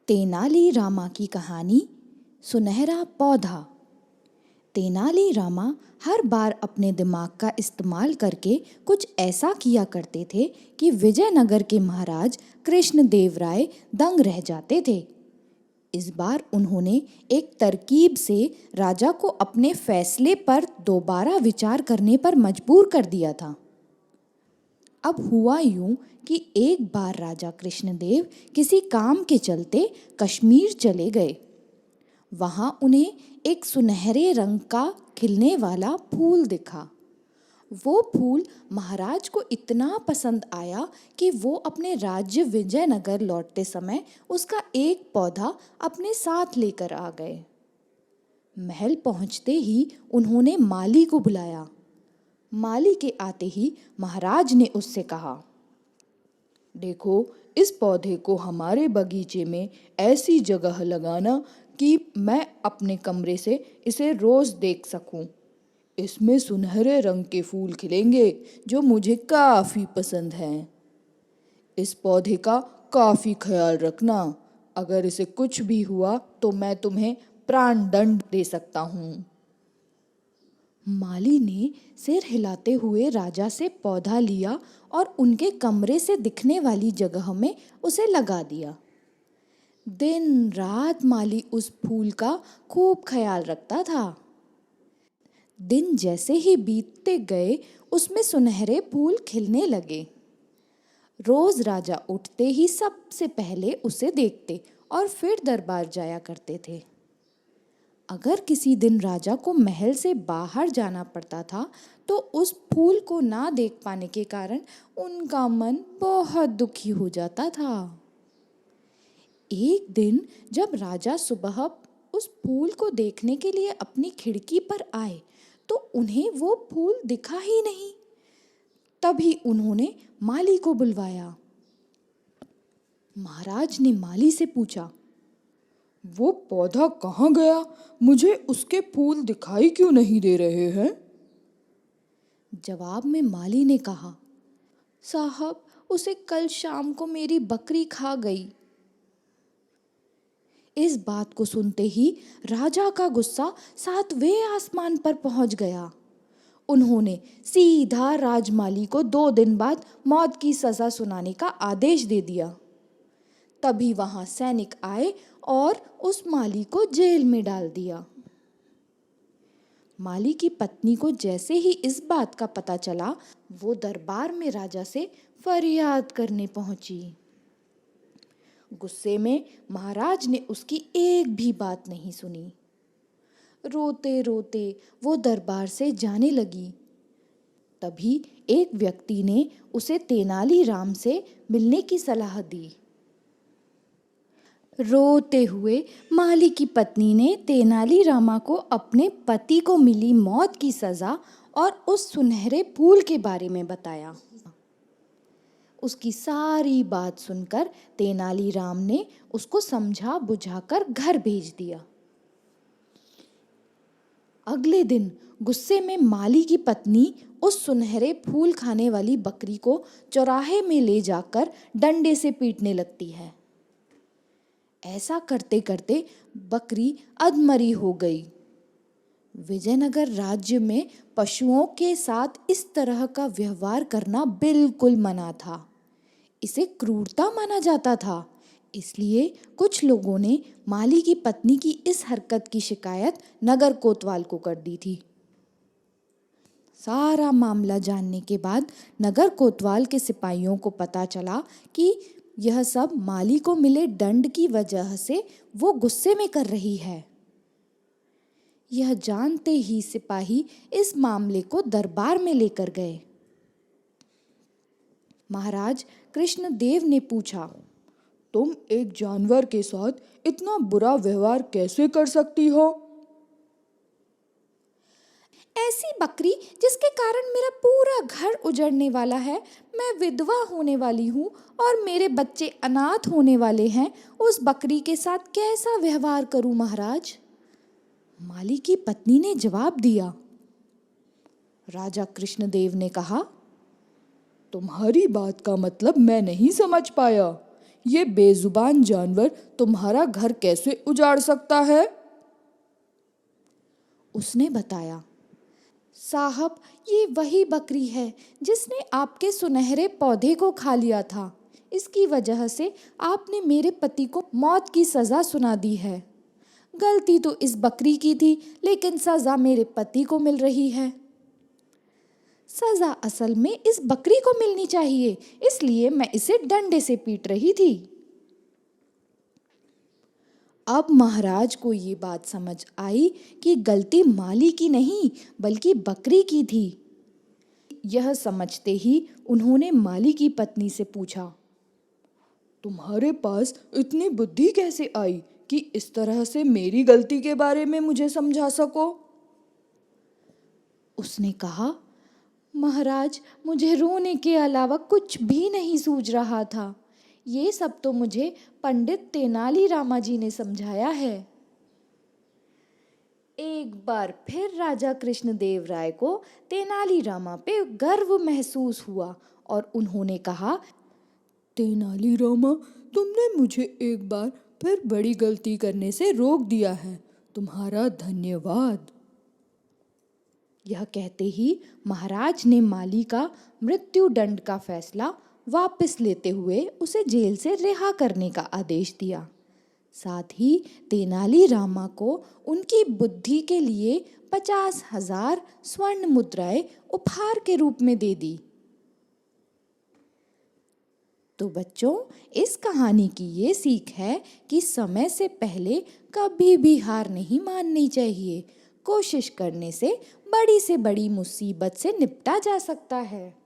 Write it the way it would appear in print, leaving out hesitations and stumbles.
तेनाली रामा की कहानी सुनहरा पौधा। तेनाली रामा हर बार अपने दिमाग का इस्तेमाल करके कुछ ऐसा किया करते थे कि विजयनगर के महाराज कृष्णदेवराय दंग रह जाते थे। इस बार उन्होंने एक तरकीब से राजा को अपने फैसले पर दोबारा विचार करने पर मजबूर कर दिया था। अब हुआ यूं कि एक बार राजा कृष्णदेव किसी काम के चलते कश्मीर चले गए। वहां उन्हें एक सुनहरे रंग का खिलने वाला फूल दिखा। वो फूल महाराज को इतना पसंद आया कि वो अपने राज्य विजयनगर लौटते समय उसका एक पौधा अपने साथ लेकर आ गए। महल पहुंचते ही उन्होंने माली को बुलाया। माली के आते ही महाराज ने उससे कहा, देखो, इस पौधे को हमारे बगीचे में ऐसी जगह लगाना कि मैं अपने कमरे से इसे रोज देख सकूं। इसमें सुनहरे रंग के फूल खिलेंगे जो मुझे काफी पसंद हैं। इस पौधे का काफी ख्याल रखना। अगर इसे कुछ भी हुआ तो मैं तुम्हें प्राण दंड दे सकता हूँ। माली ने सिर हिलाते हुए राजा से पौधा लिया और उनके कमरे से दिखने वाली जगह में उसे लगा दिया। दिन रात माली उस फूल का खूब ख्याल रखता था। दिन जैसे ही बीतते गए उसमें सुनहरे फूल खिलने लगे। रोज राजा उठते ही सबसे पहले उसे देखते और फिर दरबार जाया करते थे। अगर किसी दिन राजा को महल से बाहर जाना पड़ता था तो उस फूल को ना देख पाने के कारण उनका मन बहुत दुखी हो जाता था। एक दिन जब राजा सुबह उस फूल को देखने के लिए अपनी खिड़की पर आए तो उन्हें वो फूल दिखा ही नहीं। तभी उन्होंने माली को बुलवाया। महाराज ने माली से पूछा, वो पौधा कहाँ गया? मुझे उसके फूल दिखाई क्यों नहीं दे रहे हैं? जवाब में माली ने कहा, साहब, उसे कल शाम को मेरी बकरी खा गई। इस बात को सुनते ही राजा का गुस्सा सातवें आसमान पर पहुंच गया। उन्होंने सीधा राजमाली को 2 दिन बाद मौत की सजा सुनाने का आदेश दे दिया। तभी वहां सैनिक आए और उस माली को जेल में डाल दिया। माली की पत्नी को जैसे ही इस बात का पता चला, वो दरबार में राजा से फरियाद करने पहुंची। गुस्से में महाराज ने उसकी एक भी बात नहीं सुनी। रोते रोते वो दरबार से जाने लगी। तभी एक व्यक्ति ने उसे तेनाली राम से मिलने की सलाह दी। रोते हुए माली की पत्नी ने तेनाली रामा को अपने पति को मिली मौत की सजा और उस सुनहरे फूल के बारे में बताया। उसकी सारी बात सुनकर तेनाली राम ने उसको समझा बुझाकर घर भेज दिया। अगले दिन गुस्से में माली की पत्नी उस सुनहरे फूल खाने वाली बकरी को चौराहे में ले जाकर डंडे से पीटने लगती है। ऐसा करते करते बकरी अधमरी हो गई। विजयनगर राज्य में पशुओं के साथ इस तरह का व्यवहार करना बिल्कुल मना था। इसे क्रूरता माना जाता था। इसलिए कुछ लोगों ने माली की पत्नी की इस हरकत की शिकायत नगर कोतवाल को कर दी थी। सारा मामला जानने के बाद नगर कोतवाल के सिपाहियों को पता चला कि यह सब माली को मिले दंड की वजह से वो गुस्से में कर रही है। यह जानते ही सिपाही इस मामले को दरबार में लेकर गए। महाराज कृष्णदेव ने पूछा, तुम एक जानवर के साथ इतना बुरा व्यवहार कैसे कर सकती हो? ऐसी बकरी जिसके कारण मेरा पूरा घर उजड़ने वाला है, मैं विधवा होने वाली हूँ और मेरे बच्चे अनाथ होने वाले हैं, उस बकरी के साथ कैसा व्यवहार करूं महाराज? माली की पत्नी ने जवाब दिया। राजा कृष्णदेव ने कहा, तुम्हारी बात का मतलब मैं नहीं समझ पाया। ये बेजुबान जानवर तुम्हारा घर कैसे उजाड़ सकता है? उसने बताया, साहब, ये वही बकरी है जिसने आपके सुनहरे पौधे को खा लिया था। इसकी वजह से आपने मेरे पति को मौत की सज़ा सुना दी है। गलती तो इस बकरी की थी, लेकिन सज़ा मेरे पति को मिल रही है। सज़ा असल में इस बकरी को मिलनी चाहिए, इसलिए मैं इसे डंडे से पीट रही थी। अब महाराज को ये बात समझ आई कि गलती माली की नहीं बल्कि बकरी की थी। यह समझते ही उन्होंने माली की पत्नी से पूछा, तुम्हारे पास इतनी बुद्धि कैसे आई कि इस तरह से मेरी गलती के बारे में मुझे समझा सको? उसने कहा, महाराज, मुझे रोने के अलावा कुछ भी नहीं सूझ रहा था। ये सब तो मुझे पंडित तेनाली रामा जी ने समझाया है। एक बार फिर राजा कृष्णदेव राय को तेनाली रामा पे गर्व महसूस हुआ और उन्होंने कहा, तेनाली रामा, तुमने मुझे एक बार फिर बड़ी गलती करने से रोक दिया है। तुम्हारा धन्यवाद। यह कहते ही महाराज ने माली का मृत्यु दंड का फैसला वापस लेते हुए उसे जेल से रिहा करने का आदेश दिया। साथ ही तेनाली रामा को उनकी बुद्धि के लिए 50,000 स्वर्ण मुद्राएं उपहार के रूप में दे दी। तो बच्चों, इस कहानी की ये सीख है कि समय से पहले कभी भी हार नहीं माननी चाहिए। कोशिश करने से बड़ी मुसीबत से निपटा जा सकता है।